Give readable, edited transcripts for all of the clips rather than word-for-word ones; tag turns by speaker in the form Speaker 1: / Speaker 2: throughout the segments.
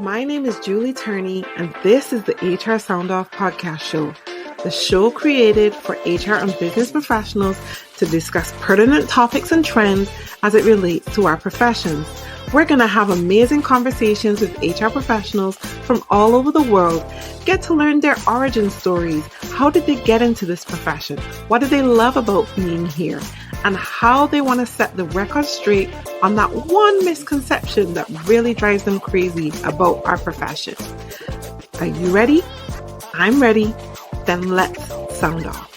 Speaker 1: My name is Julie Turney, and this is the HR Sound Off podcast show, the show created for HR and business professionals to discuss pertinent topics and trends as it relates to our professions. We're going to have amazing conversations with HR professionals from all over the world, get to learn their origin stories. How did they get into this profession? What do they love about being here? And how they want to set the record straight on that one misconception that really drives them crazy about our profession. Are you ready? I'm ready. Then let's sound off.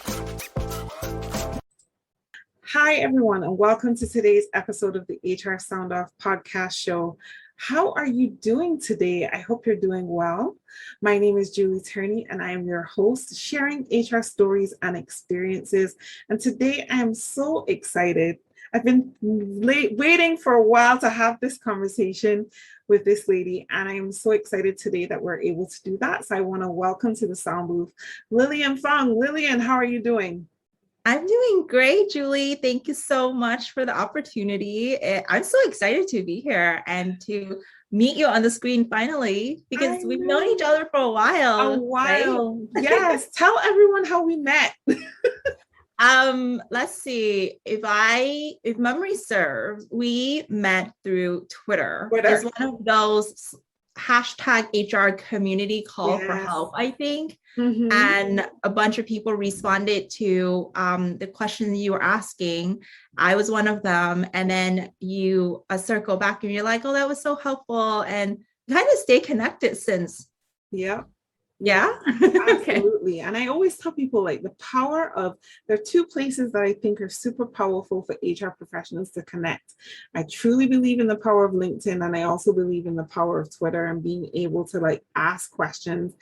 Speaker 1: Hi, everyone, and welcome to today's episode of the HR Sound Off podcast show. How are you doing today? I hope you're doing well. My name is Julie Turney, and I am your host, sharing HR stories and experiences. And today I am so excited. I've been waiting for a while to have this conversation with this lady, and I am so excited today that we're able to do that. So I want to welcome to the sound booth, Lilian Fung. Lilian, how are you doing?
Speaker 2: I'm doing great, Julie. Thank you so much for the opportunity. I'm so excited to be here and to meet you on the screen finally, because we've known each other for a while.
Speaker 1: Right? Yes. Tell everyone how we met.
Speaker 2: Let's see. If memory serves, we met through Twitter. It's one of those hashtag HR community call for help, I think. Mm-hmm. And a bunch of people responded to the questions you were asking. I was one of them. And then you circle back and you're like, oh, that was so helpful. And kind of stay connected since.
Speaker 1: Yeah.
Speaker 2: Yeah.
Speaker 1: Absolutely. And I always tell people, like, the power of, there are two places that I think are super powerful for HR professionals to connect. I truly believe in the power of LinkedIn, and I also believe in the power of Twitter and being able to ask questions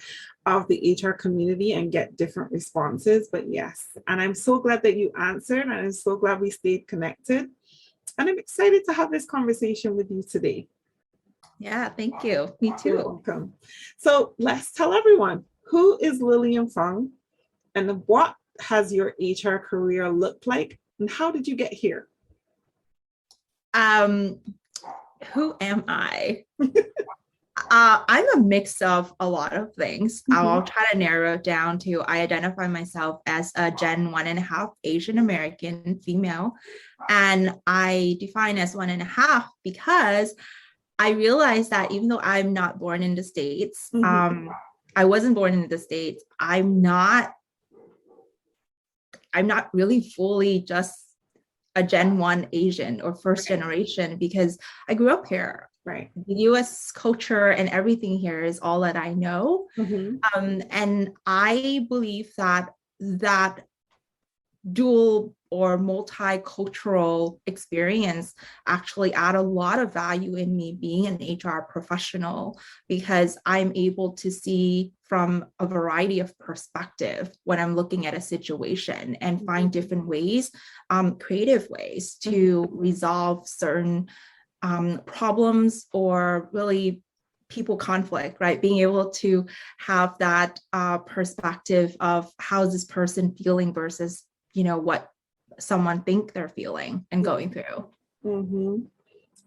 Speaker 1: of the HR community and get different responses. But yes, and I'm so glad that you answered, and I'm so glad we stayed connected. And I'm excited to have this conversation with you today.
Speaker 2: Yeah, thank you. Me too.
Speaker 1: You're welcome. So let's tell everyone, who is Lilian Fung, and what has your HR career looked like, and how did you get here?
Speaker 2: Who am I? I'm a mix of a lot of things. Mm-hmm. I'll try to narrow it down to, I identify myself as a Gen 1.5 Asian American female, and I define as 1.5 because I realized that even though I'm not born in the States, mm-hmm. I wasn't born in the States, I'm not really fully just a Gen 1 Asian or first generation, because I grew up here.
Speaker 1: Right.
Speaker 2: The US culture and everything here is all that I know. Mm-hmm. And I believe that dual or multicultural experience actually add a lot of value in me being an HR professional, because I'm able to see from a variety of perspective when I'm looking at a situation and find different ways, creative ways to resolve certain problems or really people conflict, right? Being able to have that perspective of how's this person feeling versus, what someone think they're feeling and going through.
Speaker 1: Mm-hmm.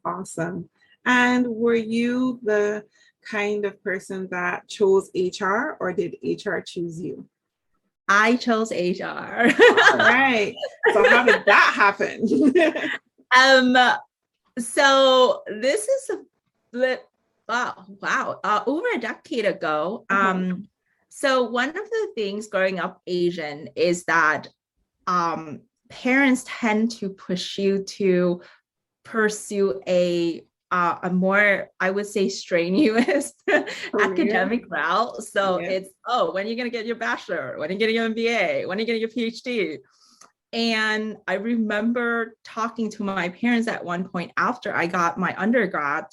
Speaker 1: Awesome. And were you the kind of person that chose HR, or did HR choose you?
Speaker 2: I chose HR.
Speaker 1: All right. So how did that happen?
Speaker 2: So this is over a decade ago. Mm-hmm. So one of the things growing up Asian is that parents tend to push you to pursue a more, I would say, strenuous academic route. So it's, when are you going to get your bachelor? When are you getting your MBA? When are you getting your PhD? And I remember talking to my parents at one point after I got my undergrad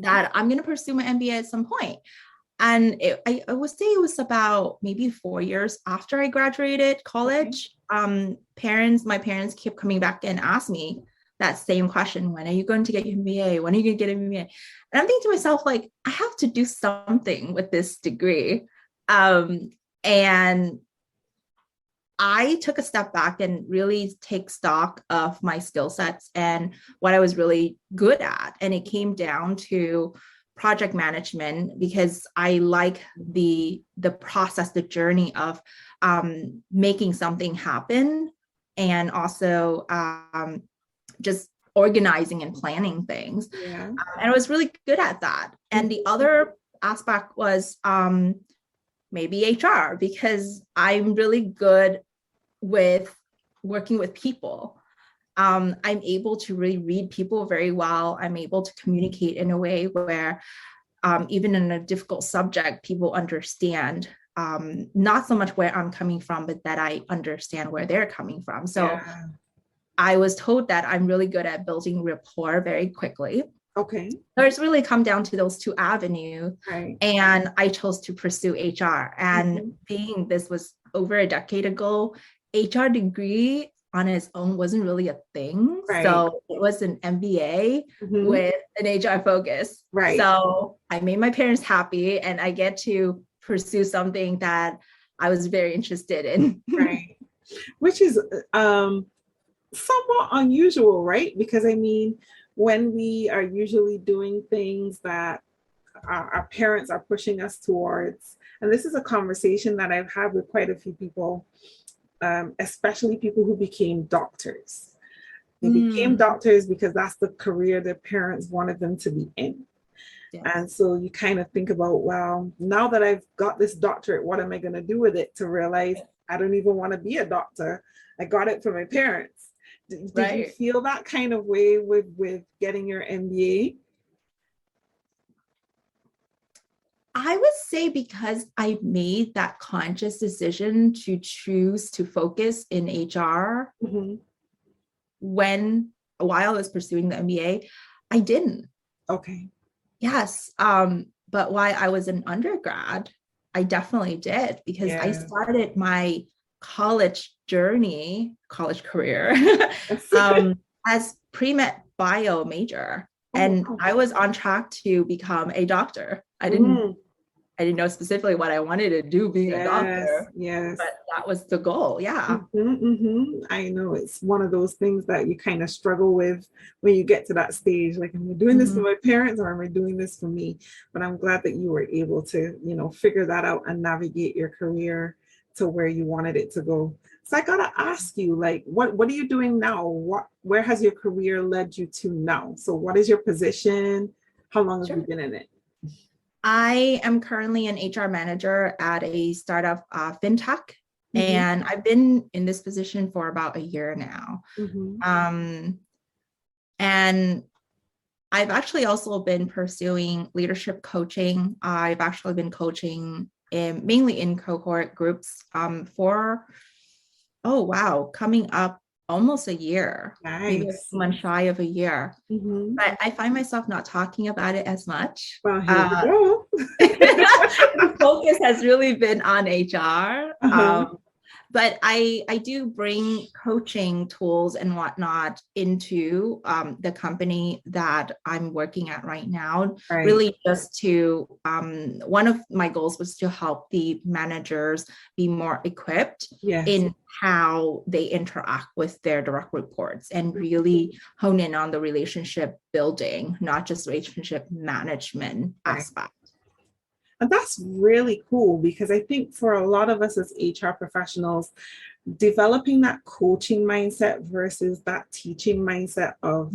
Speaker 2: that I'm going to pursue my MBA at some point. And I would say it was about maybe 4 years after I graduated college. My parents kept coming back and asked me that same question. When are you going to get your MBA? When are you going to get an MBA? And I'm thinking to myself, I have to do something with this degree. And I took a step back and really take stock of my skill sets and what I was really good at. And it came down to project management because I like the process, the journey of making something happen, and also just organizing and planning things.
Speaker 1: Yeah.
Speaker 2: And I was really good at that. And the other aspect was maybe HR, because I'm really good with working with people. I'm able to really read people very well. I'm able to communicate in a way where even in a difficult subject, people understand not so much where I'm coming from, but that I understand where they're coming from. So I was told that I'm really good at building rapport very quickly.
Speaker 1: Okay.
Speaker 2: So it's really come down to those two avenues.
Speaker 1: Right.
Speaker 2: And I chose to pursue HR. And being this was over a decade ago, HR degree on its own wasn't really a thing.
Speaker 1: Right.
Speaker 2: So it was an MBA with an HR focus.
Speaker 1: Right.
Speaker 2: So I made my parents happy, and I get to pursue something that I was very interested in.
Speaker 1: Right. Which is somewhat unusual, right? Because I mean, when we are usually doing things that our parents are pushing us towards, and this is a conversation that I've had with quite a few people, especially people who became doctors. They became doctors because that's the career their parents wanted them to be in. Yes. And so you kind of think about, well, now that I've got this doctorate, what am I going to do with it? To realize I don't even want to be a doctor. I got it from my parents. Did you feel that kind of way with getting your MBA?
Speaker 2: I would say because I made that conscious decision to choose to focus in HR while I was pursuing the MBA, I didn't.
Speaker 1: Okay.
Speaker 2: Yes. But while I was an undergrad, I definitely did, because I started my college career as pre-med bio major. And I was on track to become a doctor. I didn't know specifically what I wanted to do being a doctor. Yes. But that was the goal. Yeah.
Speaker 1: I know it's one of those things that you kind of struggle with when you get to that stage. Like, am I doing this for my parents, or am I doing this for me? But I'm glad that you were able to, figure that out and navigate your career to where you wanted it to go. So I gotta ask you, like, what are you doing now? Where has your career led you to now? So what is your position? How long have you been in it?
Speaker 2: I am currently an HR manager at a startup fintech, and I've been in this position for about a year now. And I've actually also been pursuing leadership coaching. I've actually been coaching mainly in cohort groups for, coming up almost a year.
Speaker 1: Nice.
Speaker 2: Maybe a month shy of a year. But I find myself not talking about it as much.
Speaker 1: Well, here we go.
Speaker 2: The focus has really been on HR. But I do bring coaching tools and whatnot into the company that I'm working at right now. Really just to, one of my goals was to help the managers be more equipped in how they interact with their direct reports, and really hone in on the relationship building, not just relationship management aspect.
Speaker 1: And that's really cool, because I think for a lot of us as HR professionals, developing that coaching mindset versus that teaching mindset of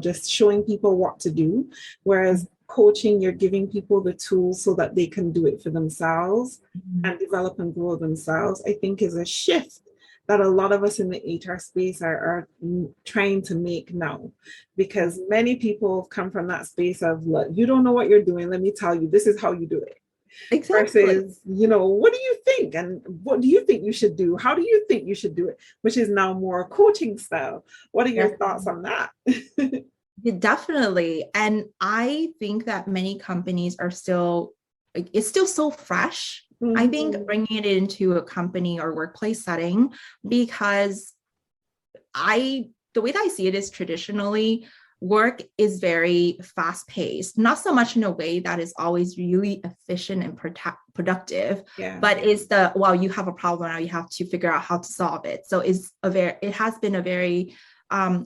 Speaker 1: just showing people what to do. Whereas coaching, you're giving people the tools so that they can do it for themselves and develop and grow themselves, I think is a shift that a lot of us in the HR space are trying to make now, because many people have come from that space of, look, you don't know what you're doing. Let me tell you, this is how you do it. Exactly. Versus, what do you think? And what do you think you should do? How do you think you should do it? Which is now more coaching style. What are your thoughts on that?
Speaker 2: Definitely. And I think that many companies are it's still so fresh. I think bringing it into a company or workplace setting, because the way that I see it is traditionally work is very fast paced, not so much in a way that is always really efficient and productive, but it's you have a problem now, you have to figure out how to solve it. So it has been a very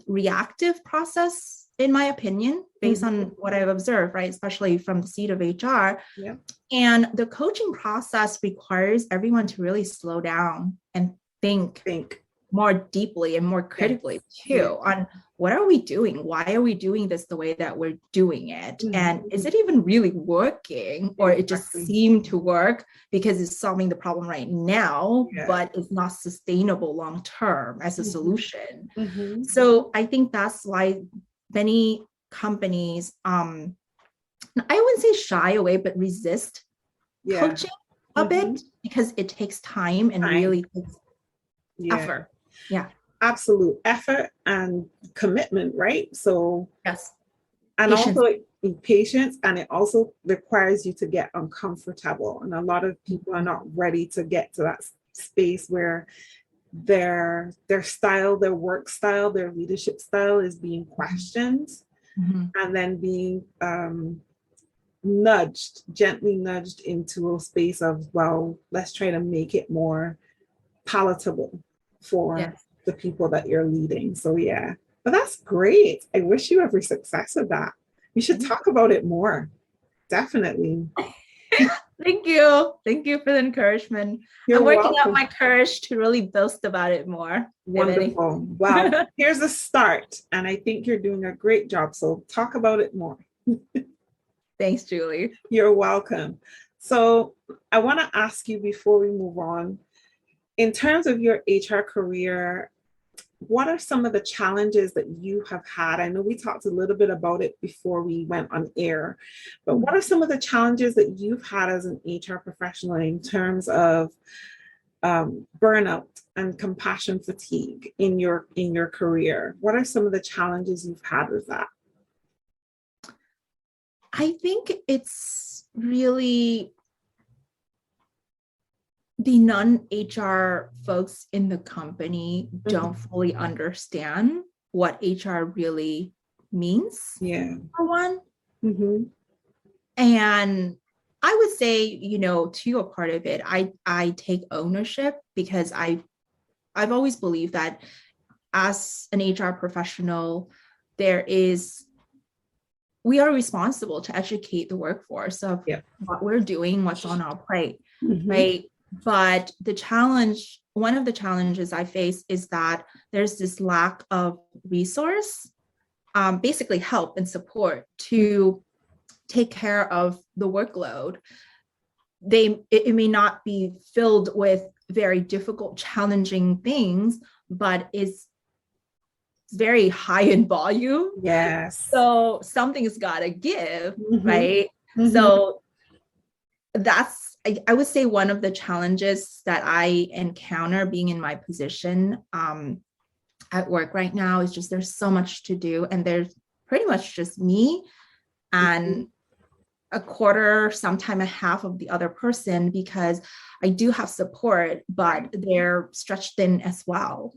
Speaker 2: reactive process in my opinion, based on what I've observed, right, especially from the seat of HR.
Speaker 1: Yeah.
Speaker 2: And the coaching process requires everyone to really slow down and think more deeply and more critically too on what are we doing? Why are we doing this the way that we're doing it? And is it even really working, or it just seemed to work because it's solving the problem right now, but it's not sustainable long term as a solution? So I think that's why many companies, I wouldn't say shy away, but resist coaching a bit because it takes time and really takes effort. Yeah.
Speaker 1: Absolute effort and commitment, right? So
Speaker 2: yes.
Speaker 1: And patience. Also patience, and it also requires you to get uncomfortable. And a lot of people are not ready to get to that space where their style, their work style, their leadership style is being questioned and then being gently nudged into a space of, well, let's try to make it more palatable for the people that you're leading. So but that's great. I wish you every success with that. We should talk about it more. Definitely.
Speaker 2: Thank you for the encouragement. I'm working up my courage to really boast about it more.
Speaker 1: Wonderful. Well, here's a start, and I think you're doing a great job. So talk about it more.
Speaker 2: Thanks, Julie.
Speaker 1: You're welcome. So I want to ask you before we move on, in terms of your HR career, what are some of the challenges that you have had? I know we talked a little bit about it before we went on air, but what are some of the challenges that you've had as an HR professional in terms of burnout and compassion fatigue in your career? What are some of the challenges you've had with that?
Speaker 2: I think it's really the non-HR folks in the company don't fully understand what HR really means. For one. And I would say, to a part of it, I take ownership because I've always believed that as an HR professional, we are responsible to educate the workforce of what we're doing, what's on our plate, right? But one of the challenges I face is that there's this lack of resource, basically help and support to take care of the workload. It may not be filled with very difficult, challenging things, but it's very high in volume.
Speaker 1: Yes.
Speaker 2: So something's got to give, right? So that's, I would say, one of the challenges that I encounter being in my position at work right now is just there's so much to do, and there's pretty much just me and a quarter, sometime a half of the other person, because I do have support, but they're stretched thin as well.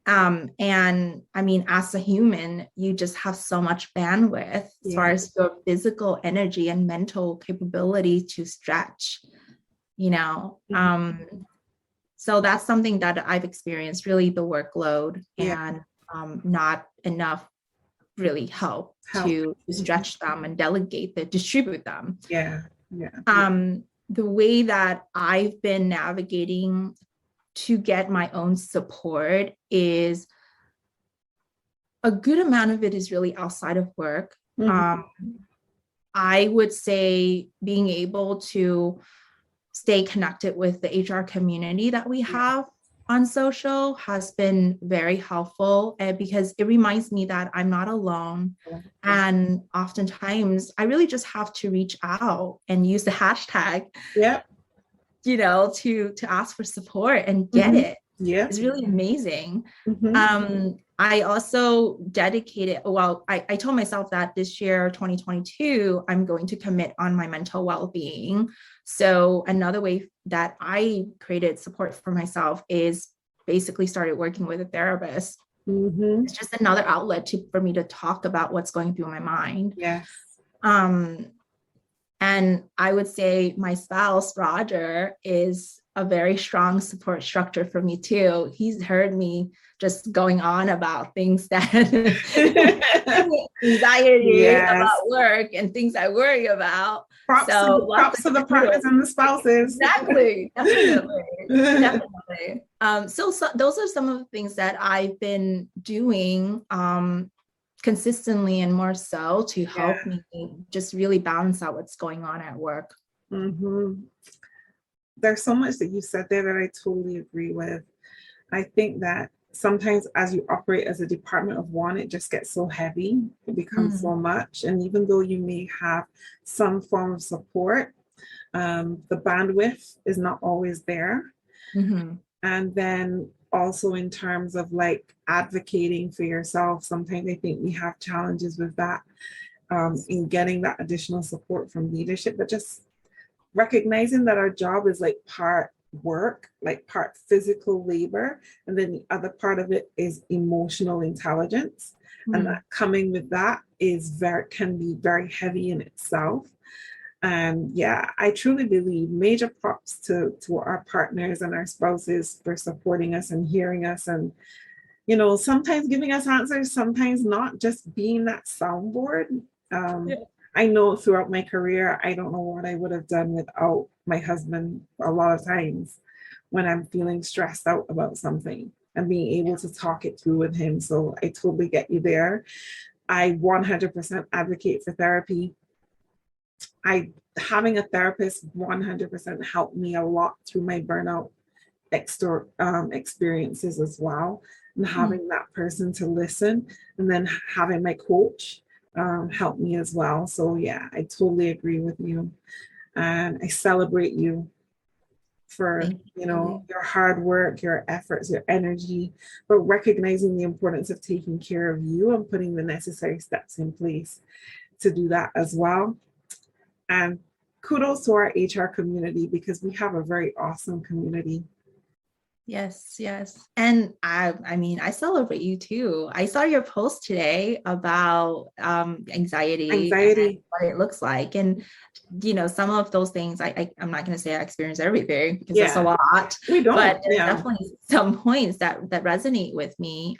Speaker 2: And I mean, as a human, you just have so much bandwidth as far as your physical energy and mental capability to stretch, so that's something that I've experienced, really, the workload and not enough really help to stretch them and distribute them. The way that I've been navigating to get my own support is a good amount of it is really outside of work. I would say being able to stay connected with the HR community that we have on social has been very helpful, because it reminds me that I'm not alone. And oftentimes I really just have to reach out and use the hashtag to ask for support and get it. It's really amazing. I also dedicated, I told myself that this year, 2022, I'm going to commit on my mental well-being. So another way that I created support for myself is basically started working with a therapist. It's just another outlet for me to talk about what's going through my mind. And I would say my spouse, Roger, is a very strong support structure for me too. He's heard me just going on about things that anxiety about work and things I worry about.
Speaker 1: Props to the partners and the spouses.
Speaker 2: Exactly. Definitely. So those are some of the things that I've been doing consistently and more so to help me just really balance out what's going on at work.
Speaker 1: Mm-hmm. There's so much that you said there that I totally agree with. I think that sometimes as you operate as a department of one, it just gets so heavy. It becomes so much. And even though you may have some form of support, the bandwidth is not always there.
Speaker 2: Mm-hmm.
Speaker 1: And then also in terms of like advocating for yourself, sometimes I think we have challenges with that in getting that additional support from leadership, but just recognizing that our job is like part work, like part physical labor, and then the other part of it is emotional intelligence. And that coming with that can be very heavy in itself. And I truly believe major props to our partners and our spouses for supporting us and hearing us, and sometimes giving us answers, sometimes not, just being that soundboard. I know throughout my career, I don't know what I would have done without my husband a lot of times when I'm feeling stressed out about something and being able to talk it through with him. So I totally get you there. I 100% advocate for therapy. Having a therapist 100% helped me a lot through my burnout experiences as well. And having that person to listen, and then having my coach helped me as well. So I totally agree with you, and I celebrate you for your hard work, your efforts, your energy, but recognizing the importance of taking care of you and putting the necessary steps in place to do that as well. And kudos to our HR community, because we have a very awesome community.
Speaker 2: Yes. And I celebrate you too. I saw your post today about anxiety and what it looks like. And, some of those things, I'm not going to say I experience everything, because that's a lot.
Speaker 1: We don't.
Speaker 2: But there's definitely some points that resonate with me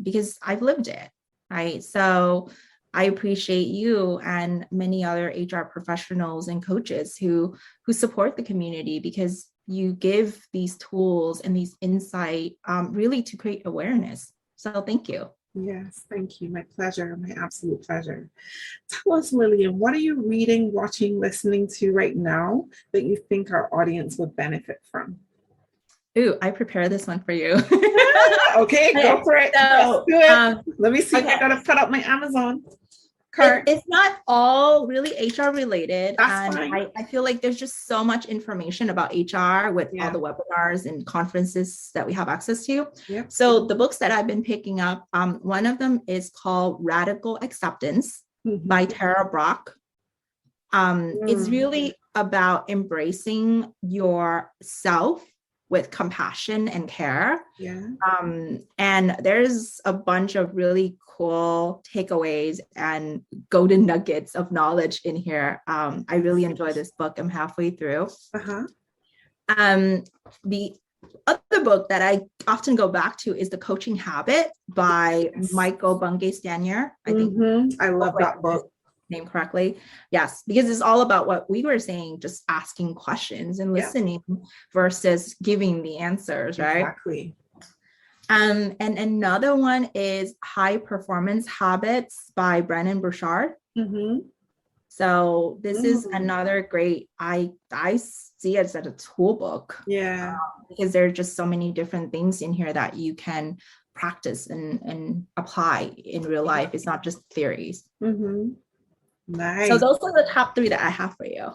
Speaker 2: because I've lived it. Right. So I appreciate you and many other HR professionals and coaches who support the community, because you give these tools and these insight really to create awareness. So thank you.
Speaker 1: Yes, thank you. My pleasure. My absolute pleasure. Tell us, Lilian, what are you reading, watching, listening to right now that you think our audience would benefit from?
Speaker 2: Ooh, I prepared this one for you.
Speaker 1: Okay, go for it.
Speaker 2: So,
Speaker 1: let's do it. Let me see if I got to put up my Amazon.
Speaker 2: It's not all really HR related.
Speaker 1: That's fine.
Speaker 2: I feel like there's just so much information about HR with all the webinars and conferences that we have access to.
Speaker 1: Yep.
Speaker 2: So the books that I've been picking up, one of them is called Radical Acceptance by Tara Brach. It's really about embracing yourself with compassion and care. And there's a bunch of really cool takeaways and golden nuggets of knowledge in here. I really enjoy this book. I'm halfway through. The other book that I often go back to is The Coaching Habit by Michael Bungastanier. I think
Speaker 1: I love that book.
Speaker 2: Name correctly. Yes, because it's all about what we were saying, just asking questions and listening versus giving the answers, right?
Speaker 1: Exactly.
Speaker 2: And another one is High Performance Habits by Brendon Burchard. So this is another great, I see it as a tool book. Because there are just so many different things in here that you can practice and apply in real life. It's not just theories.
Speaker 1: Nice.
Speaker 2: So those are the top 3 that I have for you.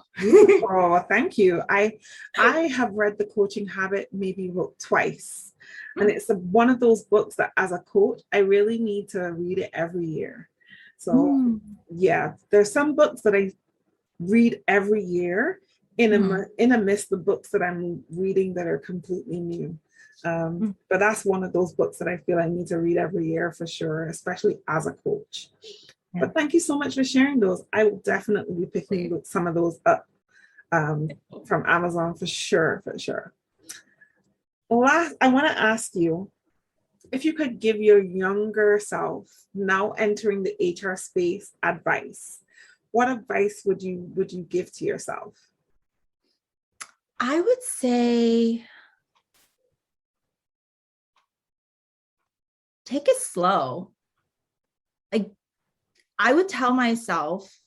Speaker 1: Oh, thank you. I have read The Coaching Habit maybe twice. And it's one of those books that as a coach, I really need to read it every year. So there's some books that I read every year in amidst the books that I'm reading that are completely new. But that's one of those books that I feel I need to read every year for sure, especially as a coach. But thank you so much for sharing those. I will definitely be picking some of those up from Amazon for sure. Last, I want to ask you if you could give your younger self now entering the HR space advice. What advice would you give to yourself?
Speaker 2: I would say take it slow. Like I would tell myself,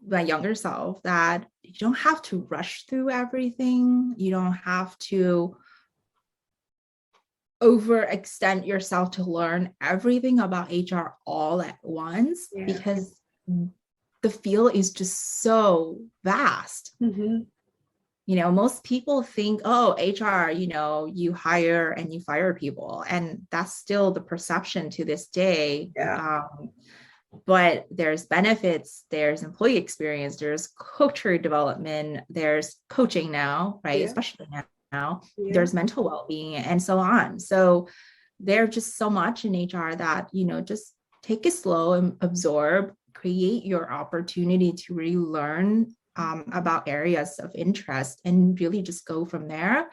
Speaker 2: my younger self, that you don't have to rush through everything. You don't have to overextend yourself to learn everything about HR all at once, because the field is just so vast.
Speaker 1: Mm-hmm.
Speaker 2: Most people think, oh, HR, you hire and you fire people. And that's still the perception to this day.
Speaker 1: Yeah.
Speaker 2: But there's benefits, there's employee experience, there's culture development, there's coaching now, right?
Speaker 1: Yeah.
Speaker 2: Especially now, there's mental well-being and so on. So there's just so much in HR that, just take it slow and absorb, create your opportunity to really learn about areas of interest and really just go from there.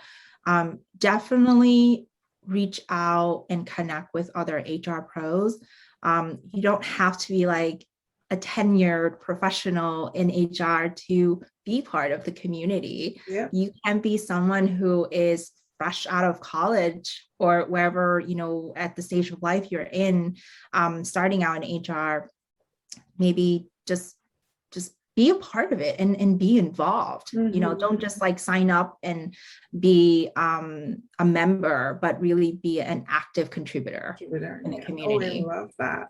Speaker 2: Definitely reach out and connect with other HR pros. You don't have to be like a tenured professional in HR to be part of the community.
Speaker 1: Yeah.
Speaker 2: You can be someone who is fresh out of college or wherever, at the stage of life you're in, starting out in HR, maybe just be a part of it and be involved.
Speaker 1: Mm-hmm.
Speaker 2: Don't just like sign up and be a member, but really be an active contributor in the community.
Speaker 1: Oh, I love that.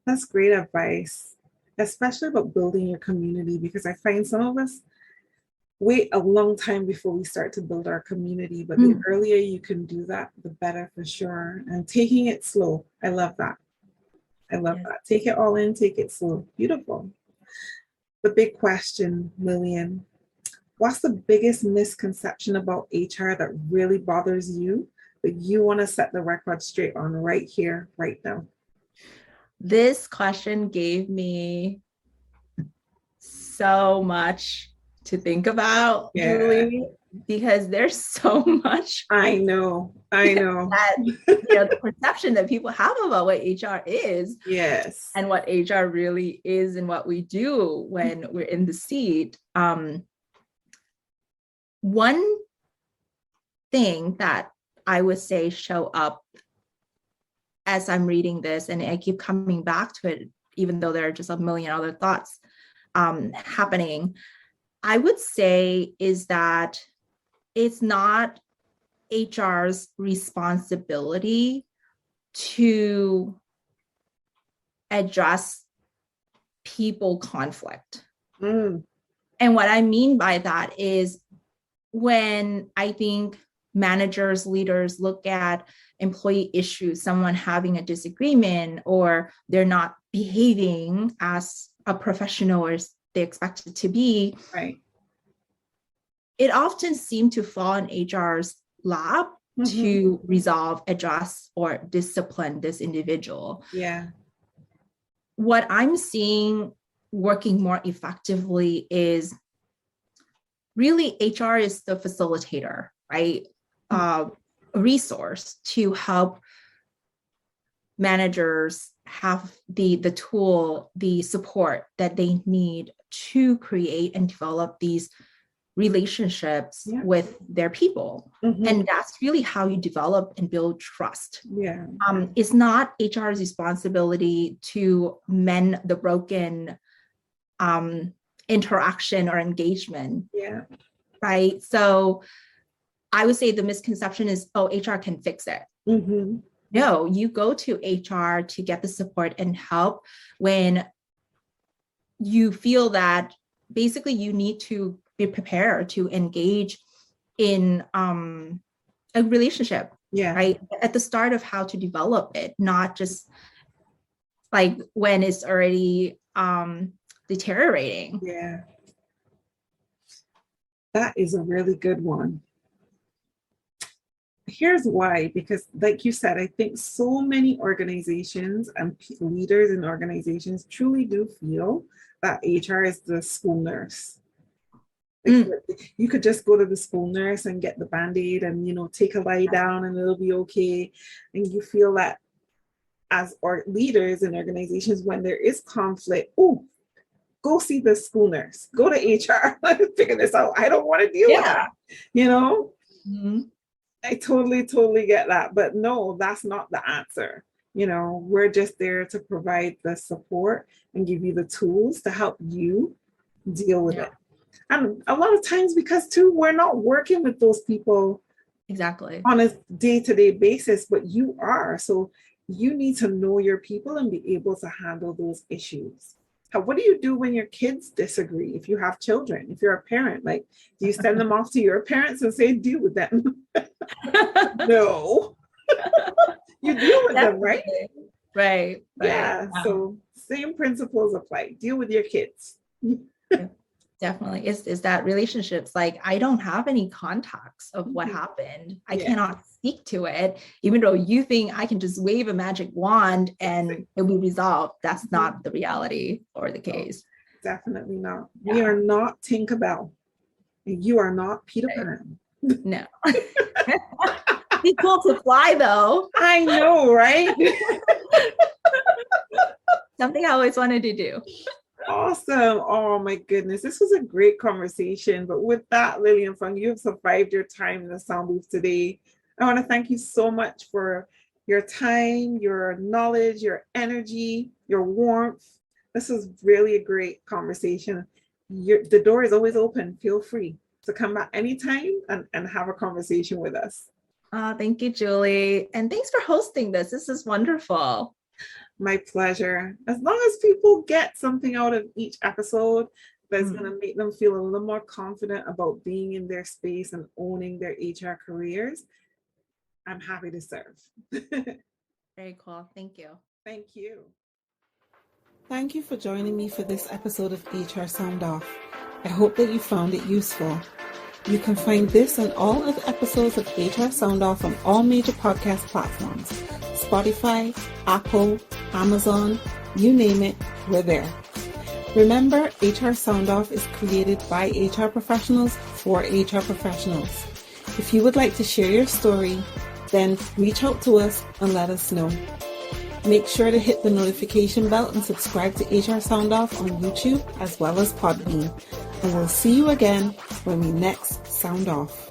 Speaker 1: That's great advice, especially about building your community, because I find some of us wait a long time before we start to build our community, but the earlier you can do that, the better for sure. And taking it slow. I love that. That. Take it all in, take it slow. Beautiful. The big question, Lilian, what's the biggest misconception about HR that really bothers you that you want to set the record straight on right here, right now?
Speaker 2: This question gave me so much to think about, Julie, because there's so much.
Speaker 1: I know.
Speaker 2: That, the perception that people have about what HR is.
Speaker 1: Yes.
Speaker 2: And what HR really is and what we do when we're in the seat. One thing that I would say show up as I'm reading this, and I keep coming back to it, even though there are just a million other thoughts happening, I would say is that it's not HR's responsibility to address people conflict. And what I mean by that is when I think managers, leaders look at employee issues, someone having a disagreement or they're not behaving as a professional as they expected to be,
Speaker 1: right?
Speaker 2: It often seems to fall in HR's lap to resolve, address, or discipline this individual.
Speaker 1: Yeah.
Speaker 2: What I'm seeing working more effectively is really HR is the facilitator, right? A resource to help managers have the tool, the support that they need to create and develop these relationships with their people. And that's really how you develop and build trust. It's not HR's responsibility to mend the broken interaction or engagement. Right. So I would say the misconception is, oh, HR can fix it. No, you go to HR to get the support and help when you feel that basically you need to be prepared to engage in a relationship, right? At the start of how to develop it, not just like when it's already deteriorating.
Speaker 1: That is a really good one. Here's why, because like you said, I think so many organizations and leaders in organizations truly do feel that HR is the school nurse. You could just go to the school nurse and get the Band-Aid and, take a lie down and it'll be okay. And you feel that as leaders in organizations, when there is conflict, go see the school nurse, go to HR, figure this out. I don't want to deal with that,
Speaker 2: Mm-hmm.
Speaker 1: I totally get that. But no, that's not the answer. We're just there to provide the support and give you the tools to help you deal with it. And a lot of times, because too, we're not working with those people
Speaker 2: exactly
Speaker 1: on a day-to-day basis, but you are. So you need to know your people and be able to handle those issues. What do you do when your kids disagree? If you have children, if you're a parent, do you send them off to your parents and say, deal with them? No. You deal with them, right?
Speaker 2: Right.
Speaker 1: Yeah. So same principles apply. Deal with your kids.
Speaker 2: Definitely. Is that relationships, I don't have any contacts of what happened. I cannot speak to it, even though you think I can just wave a magic wand and it will be resolved. That's not the reality or the case.
Speaker 1: Definitely not. Yeah. We are not Tinkerbell. And you are not Peter Pan.
Speaker 2: No. Be cool to fly though.
Speaker 1: I know, right?
Speaker 2: Something I always wanted to do.
Speaker 1: Awesome. Oh my goodness. This was a great conversation. But with that, Lilian Fung, you have survived your time in the sound booth today. I want to thank you so much for your time, your knowledge, your energy, your warmth. This was really a great conversation. The door is always open. Feel free to come back anytime and have a conversation with us.
Speaker 2: Thank you, Julie. And thanks for hosting this. This is wonderful.
Speaker 1: My pleasure. As long as people get something out of each episode that's going to make them feel a little more confident about being in their space and owning their HR careers, I'm happy to serve.
Speaker 2: Very cool. Thank you.
Speaker 1: Thank you. Thank you for joining me for this episode of HR Sound Off. I hope that you found it useful. You can find this and all of the episodes of HR Sound Off on all major podcast platforms. Spotify, Apple, Amazon, you name it, we're there. Remember, HR Sound Off is created by HR professionals for HR professionals. If you would like to share your story, then reach out to us and let us know. Make sure to hit the notification bell and subscribe to HR Sound Off on YouTube as well as Podbean. And we'll see you again when we next sound off.